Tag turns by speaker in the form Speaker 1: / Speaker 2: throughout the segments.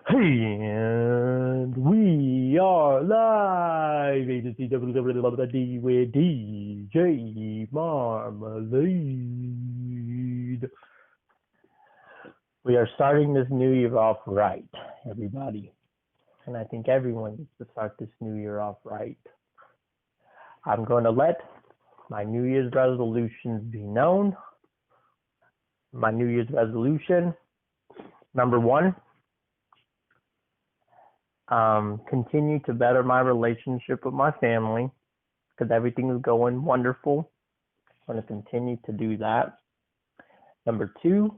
Speaker 1: And we are live. Agency WWWD with DJ Marmalade. We are starting this new year off right, everybody. And I think everyone needs to start this new year off right. I'm going to let my New Year's resolutions be known. My New Year's resolution, number one, continue to better my relationship with my family because everything is going wonderful. I'm going to continue to do that. Number two,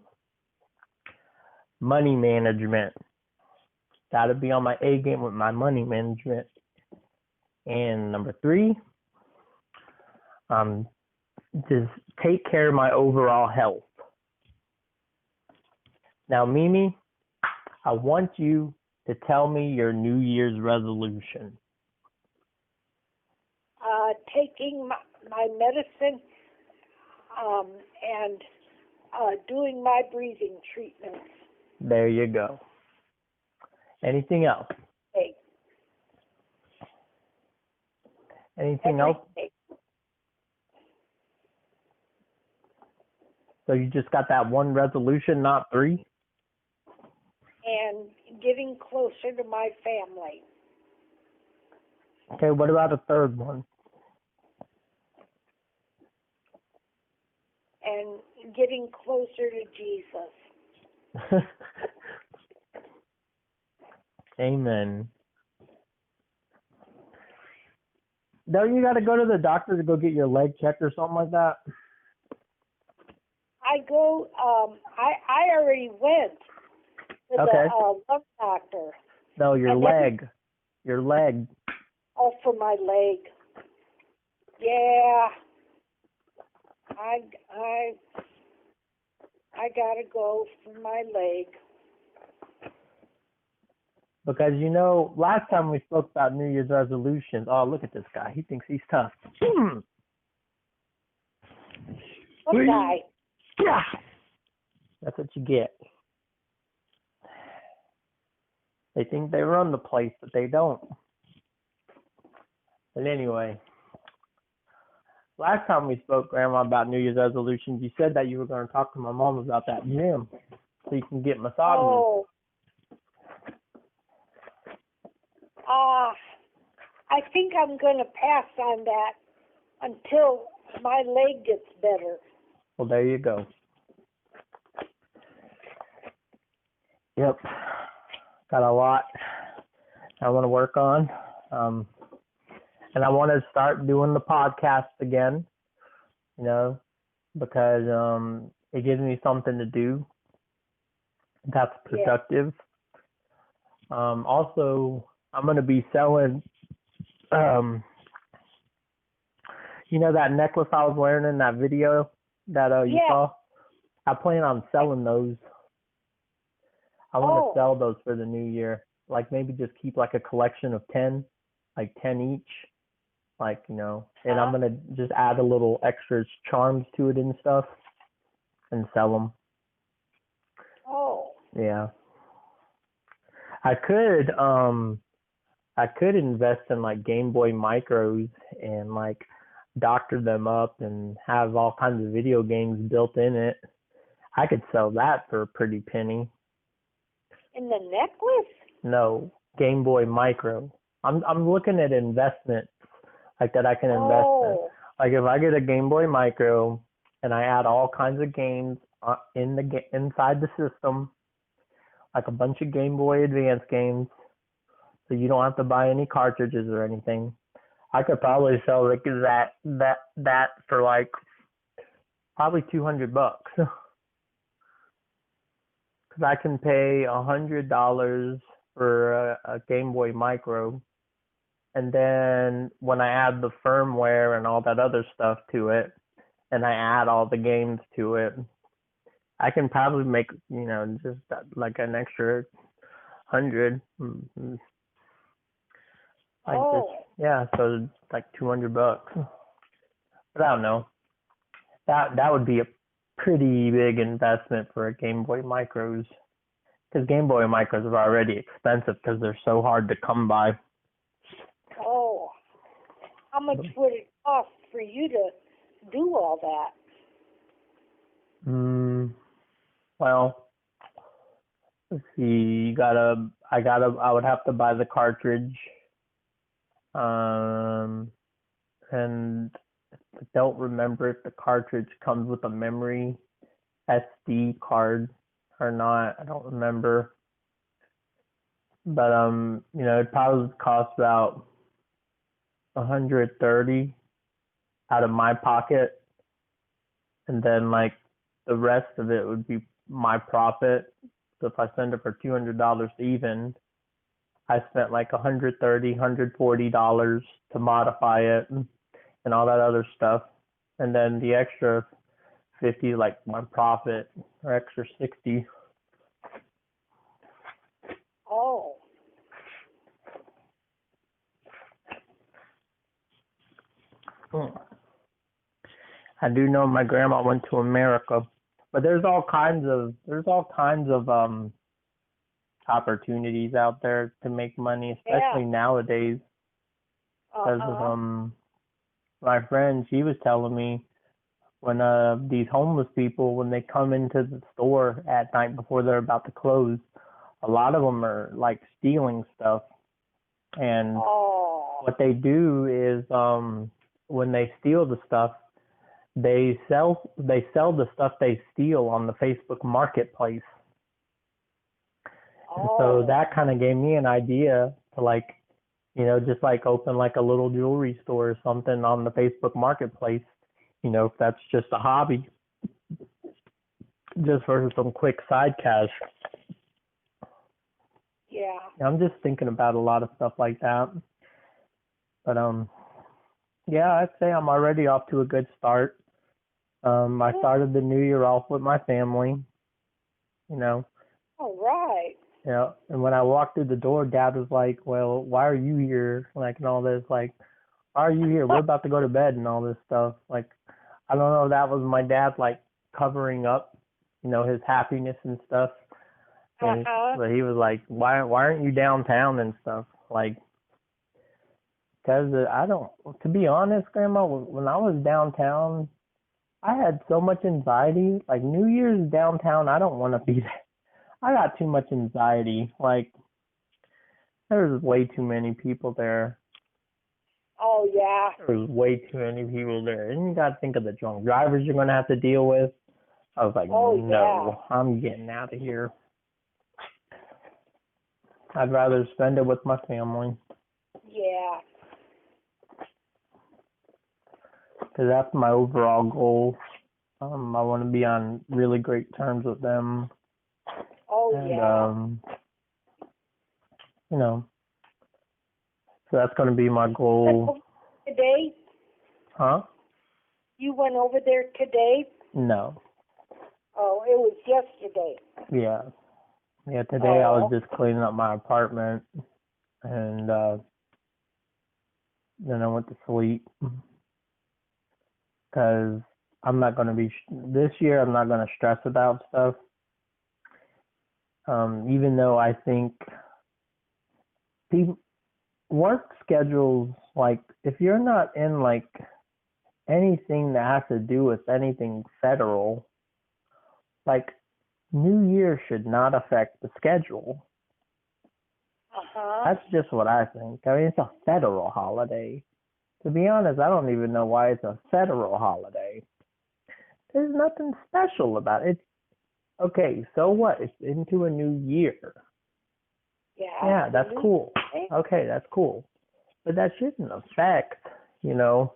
Speaker 1: money management. Got to be on my A game with my money management. And number three, just take care of my overall health. Now, Mimi, I want you to tell me your New Year's resolution.
Speaker 2: Taking my medicine and doing my breathing treatments.
Speaker 1: There you go. Anything else?
Speaker 2: Okay.
Speaker 1: Anything else? So you just got that one resolution, not three?
Speaker 2: And getting closer to my family.
Speaker 1: Okay, what about a third one?
Speaker 2: And getting closer to Jesus.
Speaker 1: Amen. Don't you got to go to the doctor to go get your leg checked or something like that?
Speaker 2: I already went to the lung doctor.
Speaker 1: No, your leg. Your leg.
Speaker 2: Oh, for my leg. Yeah. I gotta go for my leg.
Speaker 1: Because, last time we spoke about New Year's resolutions, oh, look at this guy. He thinks he's tough.
Speaker 2: What guy?
Speaker 1: Yeah. That's what you get. They think they run the place, but they don't. But anyway, last time we spoke, Grandma, about New Year's resolutions, you said that you were going to talk to my mom about that gym so you can get massages.
Speaker 2: Oh. I think I'm going to pass on that until my leg gets better.
Speaker 1: Well, there you go. Yep. Got a lot I want to work on. And I want to start doing the podcast again, because it gives me something to do that's productive. Yeah. Also, I'm going to be selling, that necklace I was wearing in that video that you saw? I plan on selling those. I want to sell those for the new year. Like maybe just keep like a collection of 10, like 10 each. Like, and I'm going to just add a little extra charms to it and stuff and sell them.
Speaker 2: Oh.
Speaker 1: Yeah. I could invest in like Game Boy Micros and like doctor them up and have all kinds of video games built in it. I could sell that for a pretty penny.
Speaker 2: In the necklace?
Speaker 1: No, Game Boy Micro. I'm looking at investments like that I can invest in. Like if I get a Game Boy Micro and I add all kinds of games inside the system, like a bunch of Game Boy Advance games, so you don't have to buy any cartridges or anything. I could probably sell like that for like probably $200. Because I can pay $100 for a Game Boy Micro, and then when I add the firmware and all that other stuff to it, and I add all the games to it, I can probably make just like an extra $100. So like $200. But I don't know. That would be a pretty big investment for a Game Boy Micros. Because Game Boy Micros are already expensive because they're so hard to come by.
Speaker 2: Oh. How much would it cost for you to do all that?
Speaker 1: Well, let's see. I would have to buy the cartridge. And I don't remember if the cartridge comes with a memory SD card or not. I don't remember. But it probably cost about $130 out of my pocket, and then like the rest of it would be my profit. So if I send it for $200 even, I spent like $130, $140 to modify it and all that other stuff, and then the extra 50 like my profit, or extra 60.
Speaker 2: Oh.
Speaker 1: I do know my grandma went to America, but there's all kinds of opportunities out there to make money, especially nowadays. Because my friend, she was telling me when these homeless people, when they come into the store at night before they're about to close, a lot of them are like stealing stuff, and what they do is when they steal the stuff, they sell the stuff they steal on the Facebook Marketplace. And so that kind of gave me an idea to like, just like open like a little jewelry store or something on the Facebook Marketplace, if that's just a hobby, just for some quick side cash.
Speaker 2: Yeah.
Speaker 1: I'm just thinking about a lot of stuff like that. But yeah, I'd say I'm already off to a good start. I started the new year off with my family,
Speaker 2: All right.
Speaker 1: Yeah, and when I walked through the door, Dad was like, well, why are you here? Like, and all this, like, why are you here? We're about to go to bed and all this stuff. Like, I don't know if that was my dad, like, covering up, his happiness and stuff. And, but he was like, why aren't you downtown and stuff? Like, because to be honest, Grandma, when I was downtown, I had so much anxiety. Like, New Year's downtown, I don't want to be there. I got too much anxiety. Like, there's way too many people there.
Speaker 2: Oh, yeah.
Speaker 1: There's way too many people there. And you got to think of the drunk drivers you're going to have to deal with. I was like, no, I'm getting out of here. I'd rather spend it with my family.
Speaker 2: Yeah.
Speaker 1: Because that's my overall goal. I want to be on really great terms with them.
Speaker 2: Oh,
Speaker 1: and, so that's going to be my goal.
Speaker 2: Today?
Speaker 1: Huh?
Speaker 2: You went over there today?
Speaker 1: No.
Speaker 2: Oh, it was yesterday.
Speaker 1: Yeah. Yeah, today I was just cleaning up my apartment, and then I went to sleep. Because I'm not going to be, this year I'm not going to stress about stuff. Even though I think work schedules, like, if you're not in, like, anything that has to do with anything federal, like, New Year should not affect the schedule. That's just what I think. I mean, it's a federal holiday. To be honest, I don't even know why it's a federal holiday. There's nothing special about it. Okay, so what? It's into a new year. Yeah, that's cool. Okay, that's cool. But that shouldn't affect, your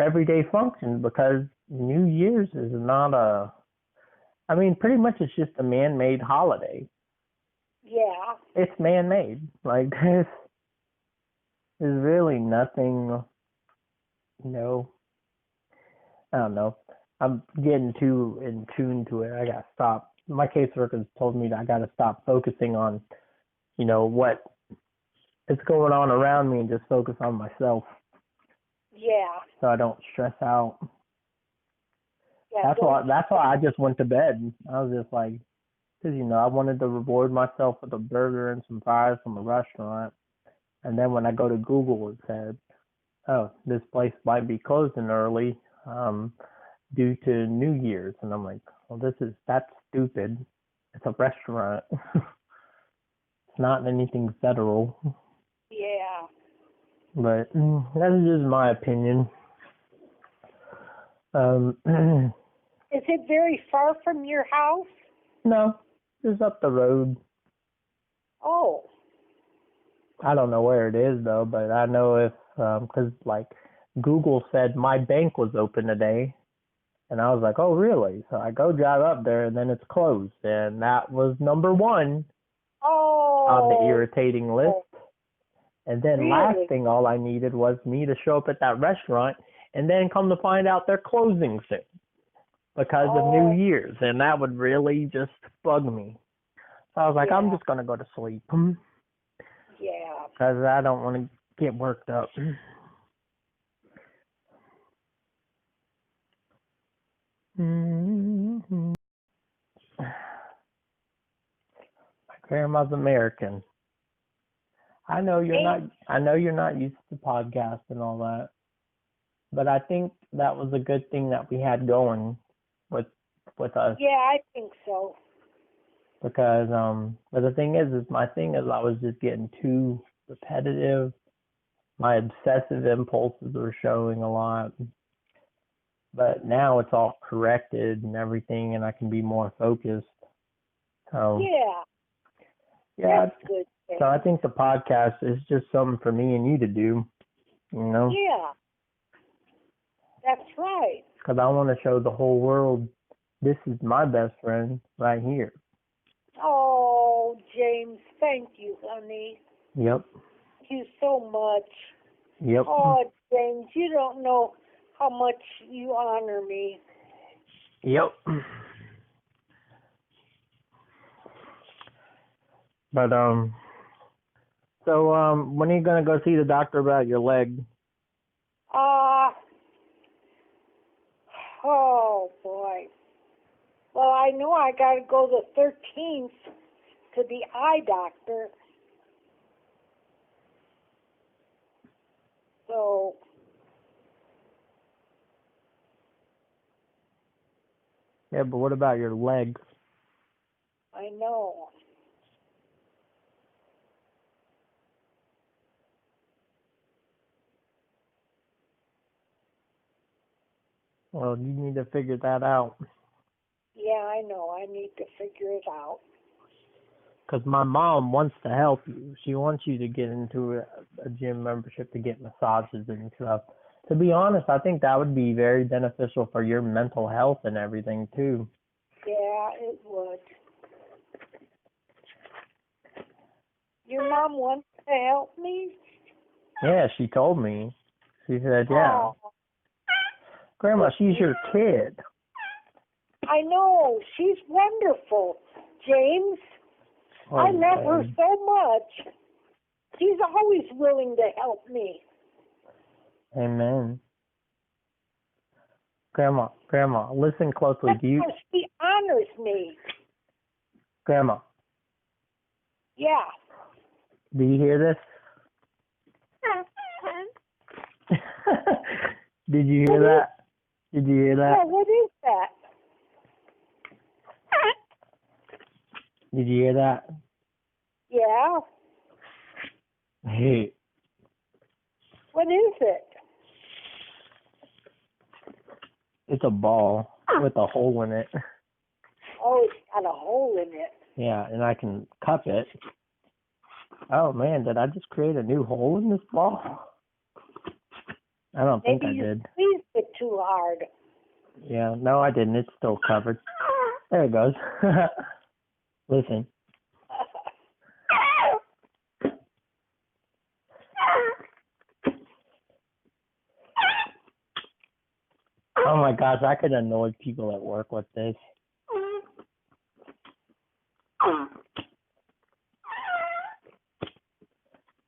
Speaker 1: everyday functions, because New Year's is not pretty much it's just a man-made holiday.
Speaker 2: Yeah.
Speaker 1: It's man-made. Like, there's really nothing, I don't know. I'm getting too in tune to it. I gotta stop. My caseworker told me that I gotta stop focusing on, what is going on around me and just focus on myself.
Speaker 2: Yeah.
Speaker 1: So I don't stress out.
Speaker 2: Yeah,
Speaker 1: That's why I just went to bed. I was just like, because, I wanted to reward myself with a burger and some fries from a restaurant. And then when I go to Google, it said, oh, this place might be closing early due to New Year's. And I'm like, well, that's stupid. It's a restaurant. It's not anything federal.
Speaker 2: Yeah.
Speaker 1: But that's just my opinion.
Speaker 2: Is it very far from your house?
Speaker 1: No, just up the road.
Speaker 2: Oh.
Speaker 1: I don't know where it is, though, but I know if, because, Google said my bank was open today. And I was like, oh, really? So I go drive up there, and then it's closed. And that was number one on the irritating list. And then last thing, all I needed was me to show up at that restaurant, and then come to find out they're closing soon because of New Year's. And that would really just bug me. So I was like, I'm just going to go to sleep.
Speaker 2: Yeah.
Speaker 1: Because I don't want to get worked up. Mm-hmm. My grandma's American. I know you're not used to podcasts and all that, but I think that was a good thing that we had going with us.
Speaker 2: Yeah, I think so.
Speaker 1: Because but the thing is I was just getting too repetitive. My obsessive impulses were showing a lot. But now it's all corrected and everything, and I can be more focused. So yeah,
Speaker 2: that's good.
Speaker 1: So I think the podcast is just something for me and you to do,
Speaker 2: Yeah, that's right.
Speaker 1: Because I want to show the whole world this is my best friend right here.
Speaker 2: Oh, James, thank you, honey.
Speaker 1: Yep.
Speaker 2: Thank you so much.
Speaker 1: Yep.
Speaker 2: Oh, James, you don't know how much you honor me.
Speaker 1: Yep. But, so, when are you going to go see the doctor about your leg?
Speaker 2: Oh, boy. Well, I know I got to go the 13th to the eye doctor. So,
Speaker 1: yeah, but what about your leg?
Speaker 2: I know.
Speaker 1: Well, you need to figure that out.
Speaker 2: Yeah, I know. I need to figure it out.
Speaker 1: Because my mom wants to help you. She wants you to get into a gym membership to get massages and stuff. To be honest, I think that would be very beneficial for your mental health and everything, too.
Speaker 2: Yeah, it would. Your mom wants to help me?
Speaker 1: Yeah, she told me. She said, yeah.
Speaker 2: Oh.
Speaker 1: Grandma, she's your kid.
Speaker 2: I know. She's wonderful, James.
Speaker 1: Oh,
Speaker 2: I love her so much. She's always willing to help me.
Speaker 1: Amen. Grandma, listen closely.
Speaker 2: She honors me.
Speaker 1: Grandma.
Speaker 2: Yeah.
Speaker 1: Do you hear this? Did you hear that? Did you hear that?
Speaker 2: Yeah, what is that?
Speaker 1: Did you hear that?
Speaker 2: Yeah.
Speaker 1: Hey.
Speaker 2: What is it?
Speaker 1: It's a ball with a hole in it.
Speaker 2: Oh, it's got a hole in it.
Speaker 1: Yeah, and I can cup it. Oh, man, did I just create a new hole in this ball? I don't think I did.
Speaker 2: Maybe you squeezed it too hard.
Speaker 1: Yeah, no, I didn't. It's still covered. There it goes. Listen. Oh my gosh, I could annoy people at work with this.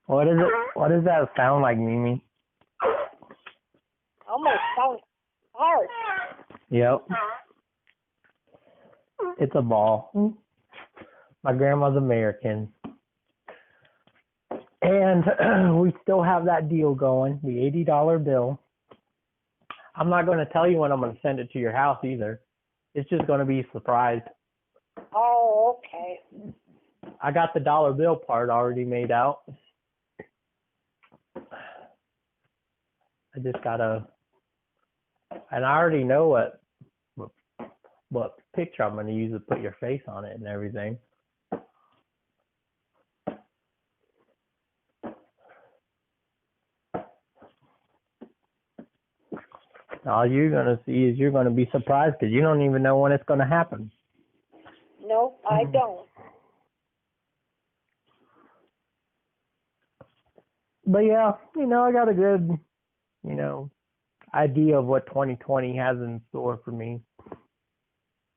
Speaker 1: What is it? What does that sound like, Mimi?
Speaker 2: Almost sounds hard.
Speaker 1: Yep. It's a ball. My grandma's American. And we still have that deal going, the $80 bill. I'm not going to tell you when I'm going to send it to your house either. It's just going to be a surprise.
Speaker 2: Oh, okay.
Speaker 1: I got the dollar bill part already made out. I just got to, and I already know what picture I'm going to use to put your face on it and everything. All you're going to see is you're going to be surprised because you don't even know when it's going to happen.
Speaker 2: No, I don't.
Speaker 1: But yeah, I got a good, idea of what 2020 has in store for me.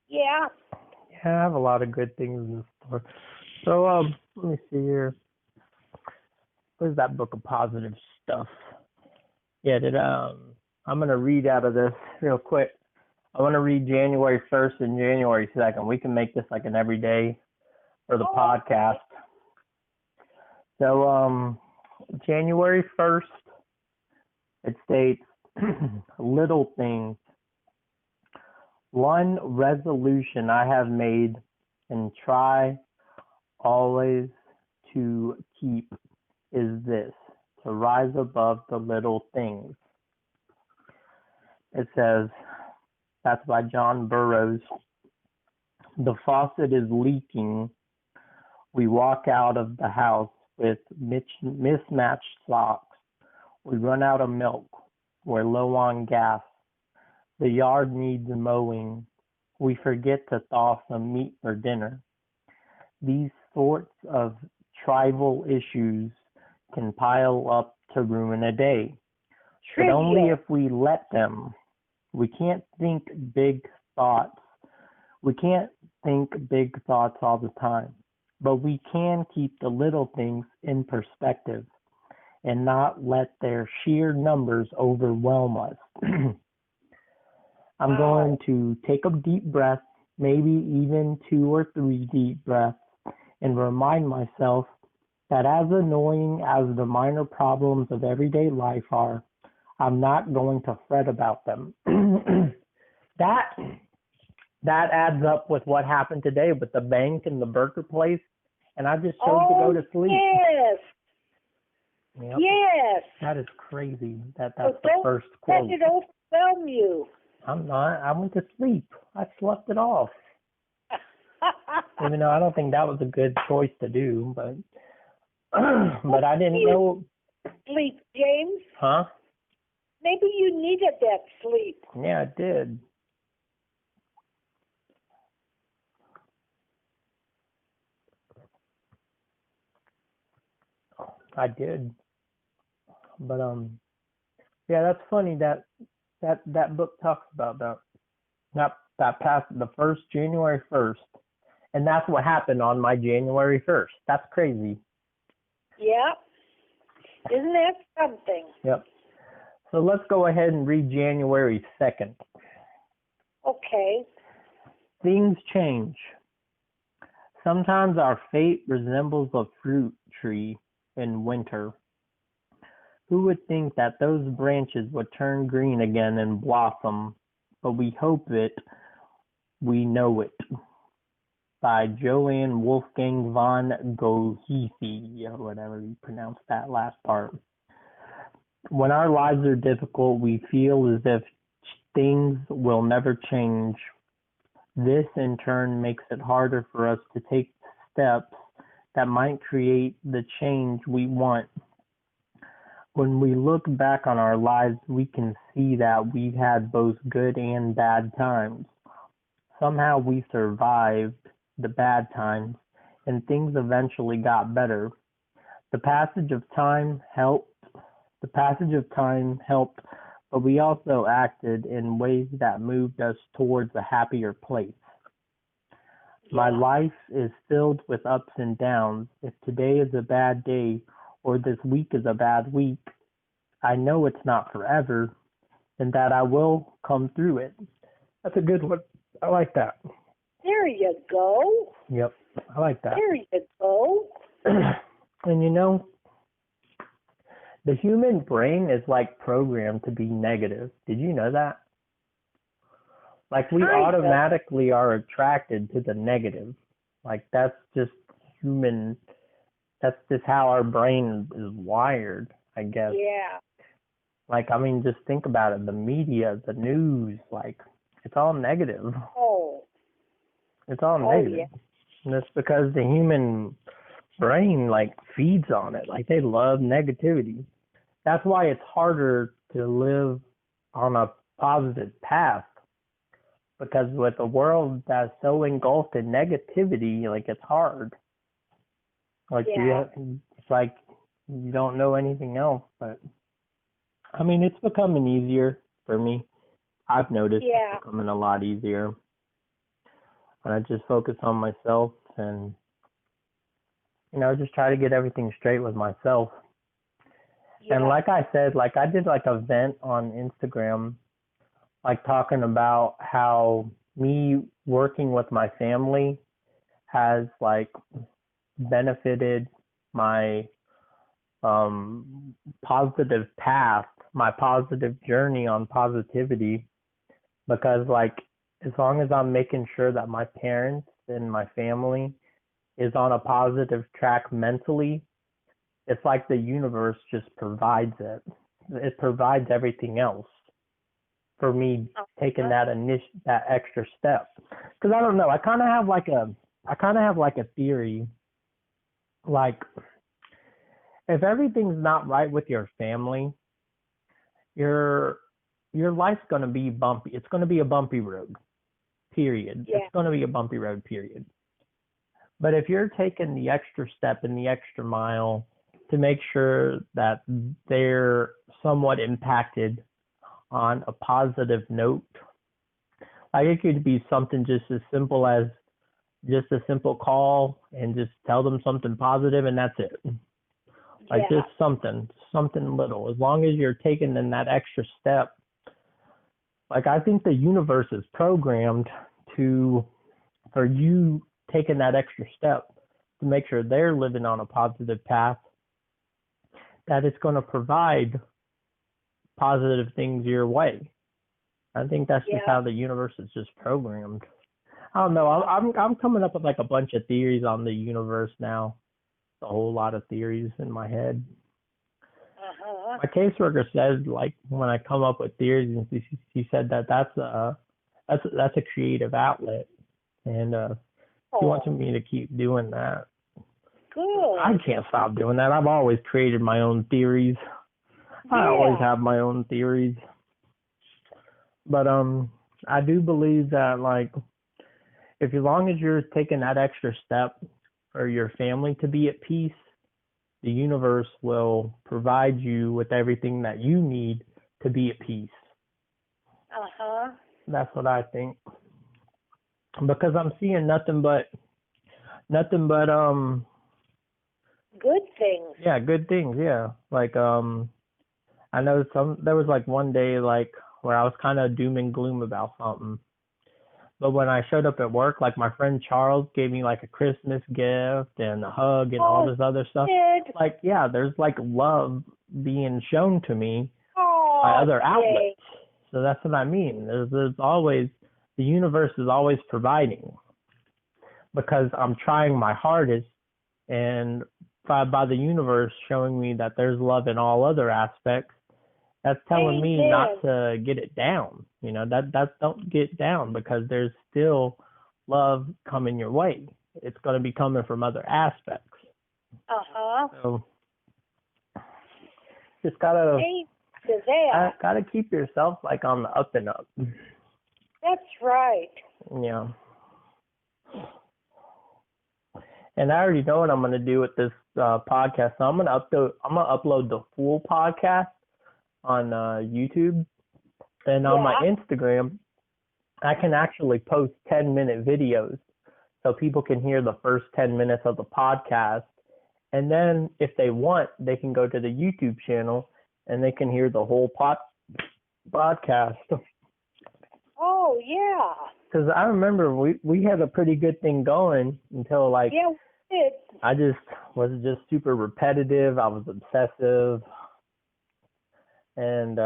Speaker 2: Yeah.
Speaker 1: Yeah, I have a lot of good things in store. So, let me see here. Where's that book of positive stuff? Yeah, I'm going to read out of this real quick. I want to read January 1st and January 2nd. We can make this like an everyday for the podcast. So, January 1st, it states, little things. One resolution I have made and try always to keep is this, to rise above the little things. It says, that's by John Burroughs. The faucet is leaking. We walk out of the house with mismatched socks. We run out of milk. We're low on gas. The yard needs mowing. We forget to thaw some meat for dinner. These sorts of trivial issues can pile up to ruin a day. But only if we let them. We can't think big thoughts. We can't think big thoughts all the time. But we can keep the little things in perspective and not let their sheer numbers overwhelm us. I'm going to take a deep breath, maybe even 2 or 3 deep breaths, and remind myself that as annoying as the minor problems of everyday life are, I'm not going to fret about them. That adds up with what happened today with the bank and the burger place, and I just chose to go to sleep.
Speaker 2: Yes.
Speaker 1: Yep.
Speaker 2: Yes.
Speaker 1: That is crazy. That's
Speaker 2: So
Speaker 1: the first quote.
Speaker 2: Let it overwhelm you.
Speaker 1: I'm not. I went to sleep. I slept it off. Even though I don't think that was a good choice to do, but I didn't know.
Speaker 2: Sleep, James?
Speaker 1: Huh?
Speaker 2: Maybe you needed that sleep.
Speaker 1: Yeah, I did. I did. But yeah, that's funny that book talks about that passed the first January 1st, and that's what happened on my January 1st. That's crazy.
Speaker 2: Yeah. Isn't that something?
Speaker 1: Yep. So let's go ahead and read January 2nd.
Speaker 2: Okay.
Speaker 1: Things change. Sometimes our fate resembles a fruit tree in winter. Who would think that those branches would turn green again and blossom? But we hope it, we know it. By Johann Wolfgang von Goethe, or whatever you pronounce that last part. When our lives are difficult, we feel as if things will never change. This, in turn, makes it harder for us to take steps that might create the change we want. When we look back on our lives, we can see that we've had both good and bad times. Somehow we survived the bad times, and things eventually got better. The passage of time helped, but we also acted in ways that moved us towards a happier place. My life is filled with ups and downs. If today is a bad day or this week is a bad week, I know it's not forever and that I will come through it. That's a good one. I like that.
Speaker 2: There you go.
Speaker 1: Yep. I like that.
Speaker 2: There you go.
Speaker 1: And you know, the human brain is like programmed to be negative. Did you know that? Like we automatically are attracted to the negative. Like that's just human. That's just how our brain is wired, I guess.
Speaker 2: Yeah.
Speaker 1: Like, I mean, just think about it. The media, the news, like, it's all negative.
Speaker 2: Oh.
Speaker 1: It's all negative.
Speaker 2: Yeah.
Speaker 1: And it's because the human brain, like, feeds on it. Like, they love negativity. That's why it's harder to live on a positive path. Because with a world that's so engulfed in negativity, like, it's hard. Like, it's like you don't know anything else. But, I mean, it's becoming easier for me. I've noticed it's becoming a lot easier. And I just focus on myself and, you know, just try to get everything straight with myself. Yeah. And like I said, like I did like a vent on Instagram, like talking about how me working with my family has like benefited my positive path, my positive journey on positivity, because like as long as I'm making sure that my parents and my family is on a positive track mentally, it's like the universe just provides it. It provides everything else for me taking that extra step. Because I don't know, I kind of have like a theory, like if everything's not right with your family, your life's going to be bumpy. It's going to be a bumpy road, period. Yeah. It's going to be a bumpy road, period. But if you're taking the extra step and the extra mile to make sure that they're somewhat impacted on a positive note, like it could be something just as simple as just a simple call and just tell them something positive and that's it. Like just something little. As long as you're taking in that extra step, like I think the universe is programmed for you taking that extra step to make sure they're living on a positive path, that it's going to provide positive things your way. I think that's just how the universe is just programmed. I don't know. I'm coming up with like a bunch of theories on the universe now. A whole lot of theories in my head. My caseworker says, like, when I come up with theories, and she said that's a creative outlet, and she wants me to keep doing that.
Speaker 2: Good.
Speaker 1: I can't stop doing that. I've always created my own theories. I always have my own theories. But I do believe that, like, if as long as you're taking that extra step for your family to be at peace, the universe will provide you with everything that you need to be at peace. That's what I think. Because I'm seeing nothing but
Speaker 2: good things.
Speaker 1: Yeah, good things, yeah. Like I know there was like one day like where I was kind of doom and gloom about something. But when I showed up at work, like my friend Charles gave me like a Christmas gift and a hug and all this other stuff. Like, yeah, there's like love being shown to me by other outlets. So that's what I mean. There's always, the universe is always providing because I'm trying my hardest, and by the universe showing me that there's love in all other aspects, that's telling me not to get it down. You know, that don't get down because there's still love coming your way. It's going to be coming from other aspects. So just gotta keep yourself like on the up and up.
Speaker 2: That's right.
Speaker 1: Yeah. And I already know what I'm going to do with this podcast. So I'm going to upload the full podcast on YouTube, and on my Instagram, I can actually post 10-minute videos so people can hear the first 10 minutes of the podcast. And then if they want, they can go to the YouTube channel and they can hear the whole podcast.
Speaker 2: Oh, yeah.
Speaker 1: Because I remember we had a pretty good thing going until like
Speaker 2: Yeah, we did.
Speaker 1: I just was just super repetitive. I was obsessive, and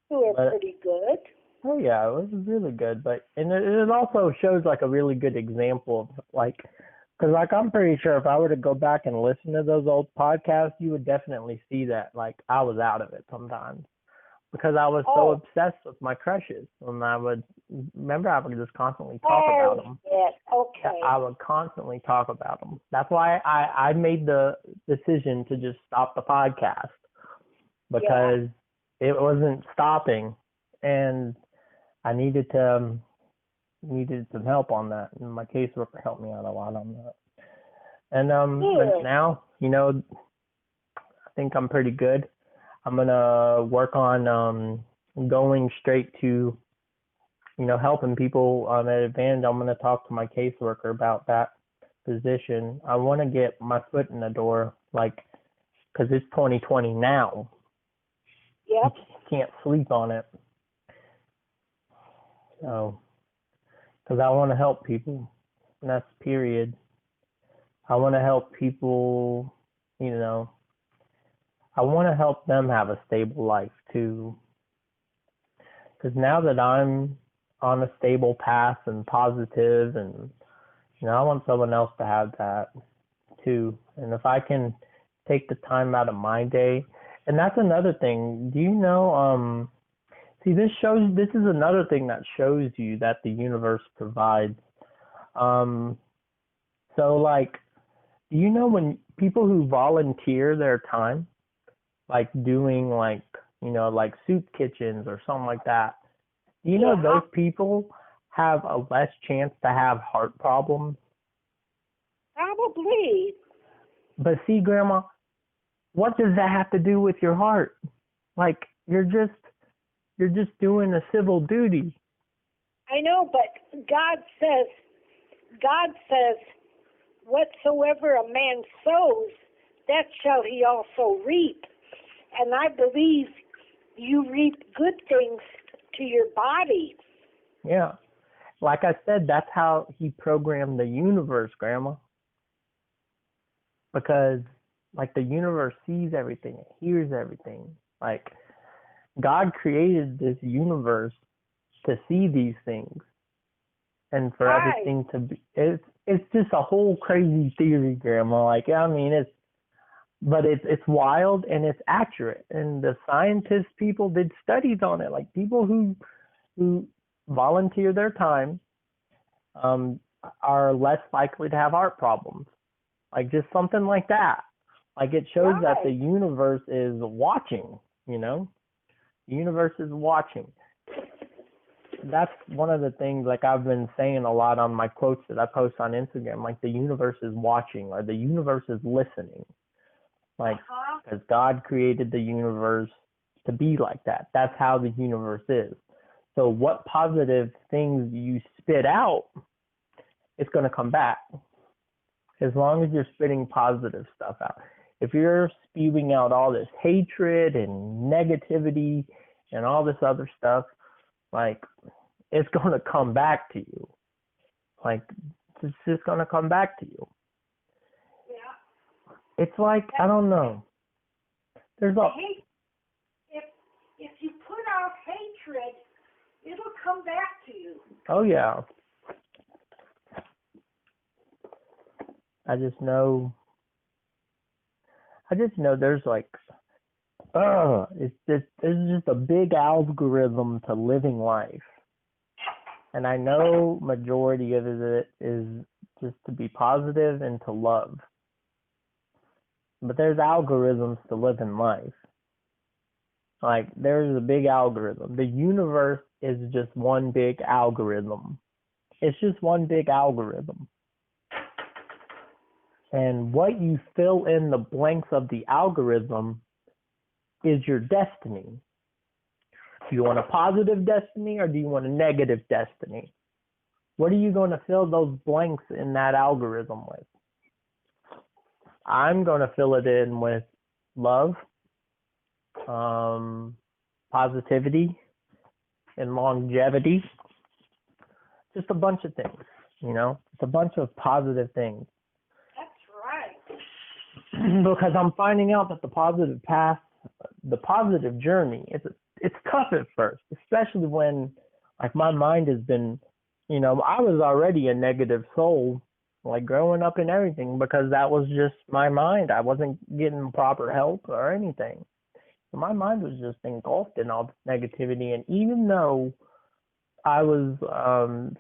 Speaker 2: You were pretty good.
Speaker 1: oh yeah, it was really good. But and it also shows like a really good example of like, because like I'm pretty sure if I were to go back and listen to those old podcasts, you would definitely see that like I was out of it sometimes. Because I was so obsessed with my crushes, and I would just constantly talk about them.
Speaker 2: Yes, okay.
Speaker 1: I would constantly talk about them. That's why I made the decision to just stop the podcast because it wasn't stopping, and I needed some help on that, and my caseworker helped me out a lot on that. And but now, I think I'm pretty good. I'm gonna work on going straight to, helping people at Advantage. I'm gonna talk to my caseworker about that position. I want to get my foot in the door, like, because it's 2020 now.
Speaker 2: Yep.
Speaker 1: You can't sleep on it. So, because I want to help people, and that's period. I want to help people, I want to help them have a stable life too. Because now that I'm on a stable path and positive, and I want someone else to have that too. And if I can take the time out of my day, and that's another thing. Do you know? See, this is another thing that shows you that the universe provides. So like, do you know when people who volunteer their time, like doing like soup kitchens or something like that, do you know those people have a less chance to have heart problems?
Speaker 2: Probably.
Speaker 1: But see, Grandma, what does that have to do with your heart? Like, you're just doing a civil duty.
Speaker 2: I know, but God says, whatsoever a man sows, that shall he also reap. And I believe you reap good things to your body.
Speaker 1: Yeah. Like I said, that's how he programmed the universe, Grandma. Because, like, the universe sees everything, it hears everything. Like, God created this universe to see these things and for everything to be. It's just a whole crazy theory, Grandma. Like, I mean, it's wild and it's accurate. And the scientists people did studies on it. Like, people who volunteer their time are less likely to have heart problems. Like, just something like that. Like, it shows that the universe is watching, The universe is watching. That's one of the things, like, I've been saying a lot on my quotes that I post on Instagram. Like, the universe is watching, or the universe is listening. Like, because God created the universe to be like that. That's how the universe is. So what positive things you spit out, it's going to come back. As long as you're spitting positive stuff out. If you're spewing out all this hatred and negativity and all this other stuff, like, it's going to come back to you. Like, it's just going to come back to you. Yeah. It's like, I don't know. There's a...
Speaker 2: If you put out hatred, it'll come back to you.
Speaker 1: Oh, yeah. I just know there's like, there's just a big algorithm to living life. And I know majority of it is just to be positive and to love. But there's algorithms to living life. Like, there's a big algorithm. The universe is just one big algorithm. It's just one big algorithm. And what you fill in the blanks of the algorithm is your destiny. Do you want a positive destiny or do you want a negative destiny? What are you going to fill those blanks in that algorithm with? I'm going to fill it in with love, positivity, and longevity. just a bunch of things, it's a bunch of positive things.
Speaker 2: That's
Speaker 1: right. Because I'm finding out that the positive path, the positive journey, it's tough at first, especially when like my mind has been, I was already a negative soul, like growing up and everything, because that was just my mind. I wasn't getting proper help or anything. So my mind was just engulfed in all this negativity. And even though I was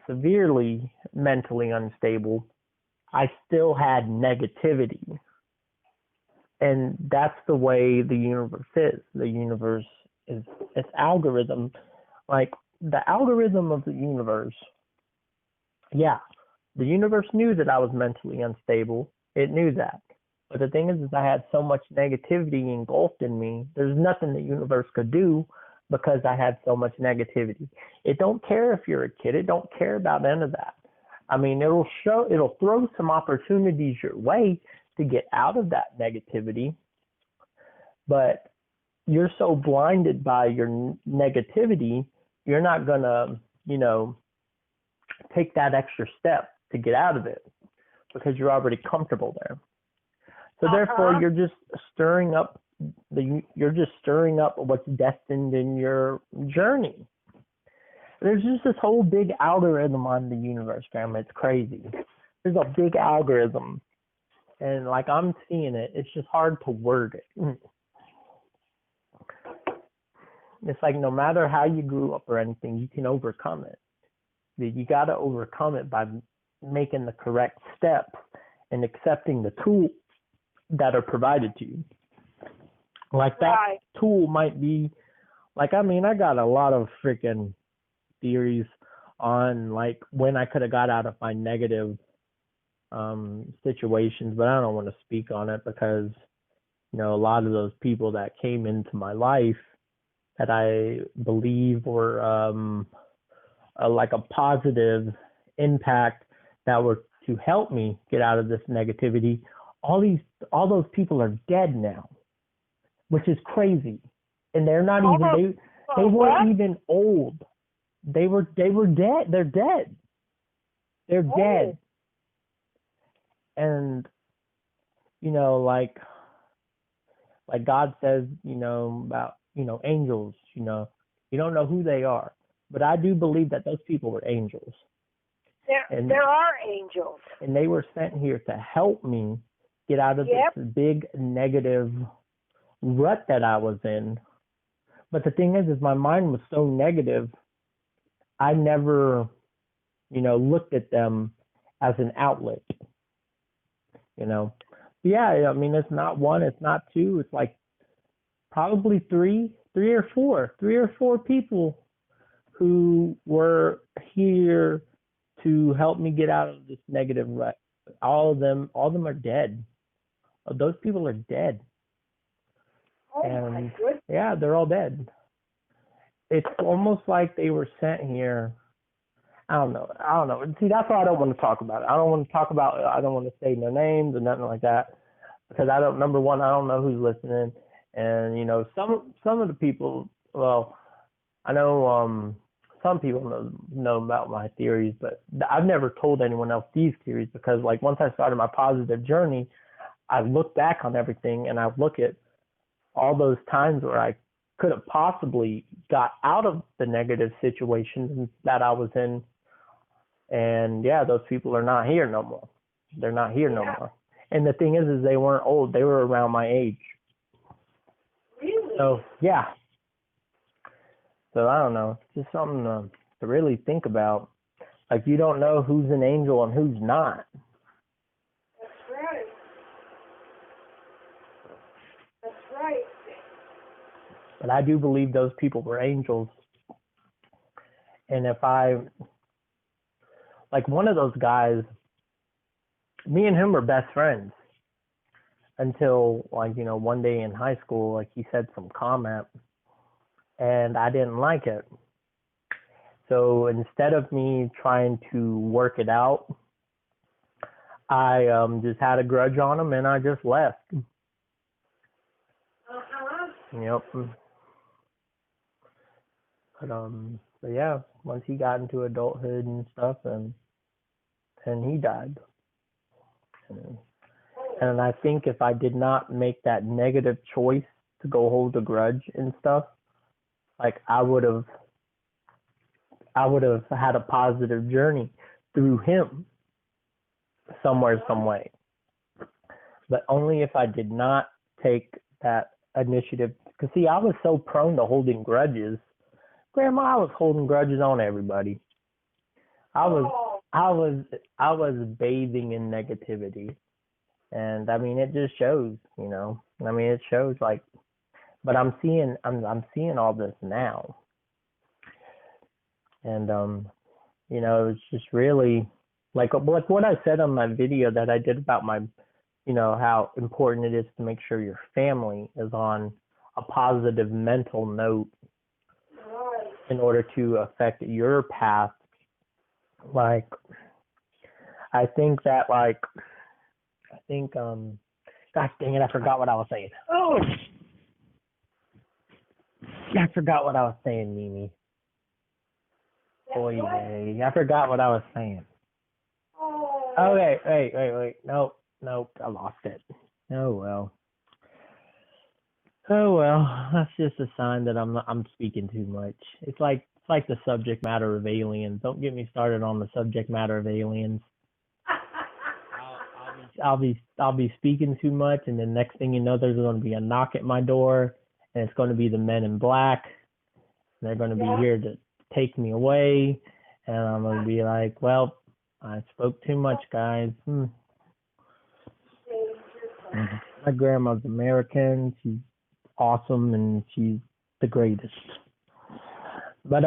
Speaker 1: severely mentally unstable, I still had negativity. And that's the way the universe is. The universe is its algorithm. Like the algorithm of the universe, yeah, the universe knew that I was mentally unstable. It knew that. But the thing is I had so much negativity engulfed in me. There's nothing the universe could do because I had so much negativity. It don't care if you're a kid. It don't care about any of that. I mean, it'll throw some opportunities your way to get out of that negativity. But you're so blinded by your negativity, you're not going to, take that extra step to get out of it because you're already comfortable there. So therefore, you're just stirring up what's destined in your journey. There's just this whole big algorithm on the universe, fam. It's crazy. There's a big algorithm, and like I'm seeing it, it's just hard to word it. It's like no matter how you grew up or anything, you can overcome it. You got to overcome it by making the correct steps and accepting the tools that are provided to you. Like that tool might be, I got a lot of freaking theories on like when I could have got out of my negative situations, but I don't want to speak on it because, a lot of those people that came into my life that I believe were like a positive impact that were to help me get out of this negativity. All those people are dead now, which is crazy. And they're not even they weren't even old. They were dead. They're dead. They're dead. And like God says, about angels, you don't know who they are. But I do believe that those people were angels.
Speaker 2: There are angels.
Speaker 1: And they were sent here to help me get out of this big negative rut that I was in. But the thing is my mind was so negative, I never, looked at them as an outlet. Yeah, I mean, it's not one, it's not two, it's like probably three or four people who were here to help me get out of this negative rut. All of them are dead. Those people are dead.
Speaker 2: My goodness.
Speaker 1: Yeah, they're all dead. It's almost like they were sent here. I don't know. See, that's why I don't want to talk about it. I don't want to say no names or nothing like that because number one, I don't know who's listening. And, some of the people, well, I know some people know about my theories, but I've never told anyone else these theories because, once I started my positive journey, I look back on everything and I look at all those times where I could have possibly got out of the negative situations that I was in. And, those people are not here no more. They're not here no more. And the thing is they weren't old. They were around my age.
Speaker 2: Really?
Speaker 1: So, yeah. So I don't know. It's just something to really think about. Like you don't know who's an angel and who's not.
Speaker 2: That's right. That's right.
Speaker 1: But I do believe those people were angels. And if one of those guys, me and him were best friends until one day in high school, he said some comment. And I didn't like it. So instead of me trying to work it out, I just had a grudge on him and I just left. Yep. But But yeah, once he got into adulthood and stuff, and he died. And I think if I did not make that negative choice to go hold a grudge and stuff, like I would have had a positive journey through him somewhere, some way. But only if I did not take that initiative. Because see, I was so prone to holding grudges. Grandma, I was holding grudges on everybody. I was bathing in negativity. And I mean, it just shows, you know. I mean, it shows like, but I'm seeing all this now. And you know, it was just really like what I said on my video that I did about my, you know, how important it is to make sure your family is on a positive mental note in order to affect your path. Like, I think that gosh dang it, I forgot what I was saying. Oh, I forgot what I was saying, Mimi. Boy, I forgot what I was saying. Okay, wait. Nope, I lost it. Oh well, that's just a sign that I'm speaking too much. It's like the subject matter of aliens. Don't get me started on the subject matter of aliens. I'll be speaking too much, and then next thing you know, there's going to be a knock at my door, and it's going to be the men in black. And they're going to be here to take me away, and I'm going to be like, well, I spoke too much, guys. My grandma's American. She's awesome, and she's the greatest. But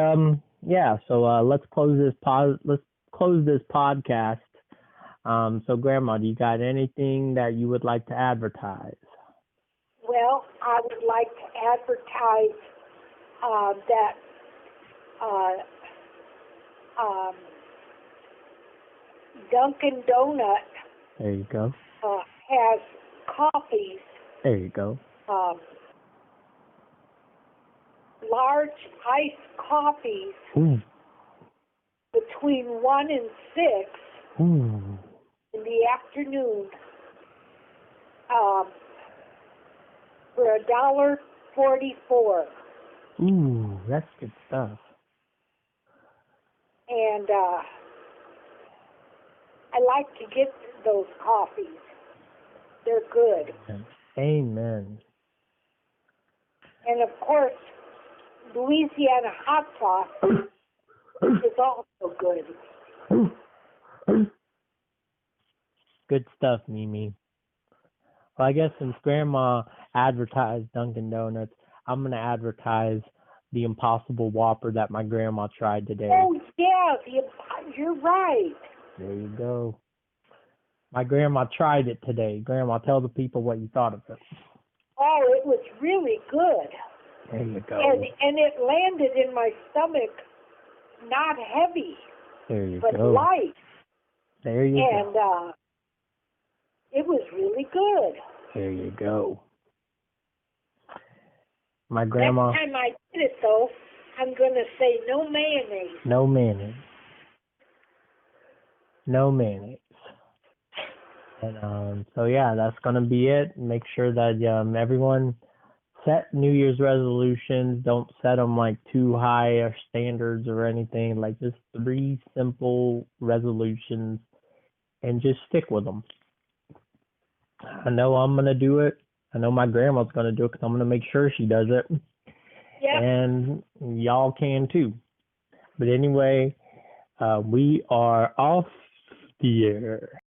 Speaker 1: yeah. So let's close this podcast. So Grandma, do you got anything that you would like to advertise?
Speaker 2: Well, I would like to advertise that Dunkin' Donut.
Speaker 1: There you go.
Speaker 2: Has coffees.
Speaker 1: There you go.
Speaker 2: Large iced coffees.
Speaker 1: Ooh.
Speaker 2: Between 1 and 6.
Speaker 1: Ooh.
Speaker 2: In the afternoon. For $1.44.
Speaker 1: Ooh, that's good stuff.
Speaker 2: And I like to get those coffees. They're good.
Speaker 1: Amen.
Speaker 2: And of course, Louisiana hot sauce is also good.
Speaker 1: Good stuff, Mimi. Well, I guess since Grandma advertised Dunkin' Donuts, I'm going to advertise the Impossible Whopper that my grandma tried today.
Speaker 2: Oh, yeah, you're right.
Speaker 1: There you go. My grandma tried it today. Grandma, tell the people what you thought of it.
Speaker 2: Oh, it was really good.
Speaker 1: There you go.
Speaker 2: And it landed in my stomach, not heavy,
Speaker 1: there you
Speaker 2: but
Speaker 1: go.
Speaker 2: light.
Speaker 1: There you go.
Speaker 2: And it was really good.
Speaker 1: There you go. My grandma.
Speaker 2: Next time I did it, though, I'm going to say no mayonnaise.
Speaker 1: No mayonnaise. No mayonnaise. And so yeah, that's gonna be it. Make sure that everyone set New Year's resolutions. Don't set them like too high or standards or anything. Like just 3 simple resolutions, and just stick with them. I know I'm gonna do it. I know my grandma's gonna do it because I'm gonna make sure she does it.
Speaker 2: Yeah.
Speaker 1: And y'all can too. But anyway, we are off the air.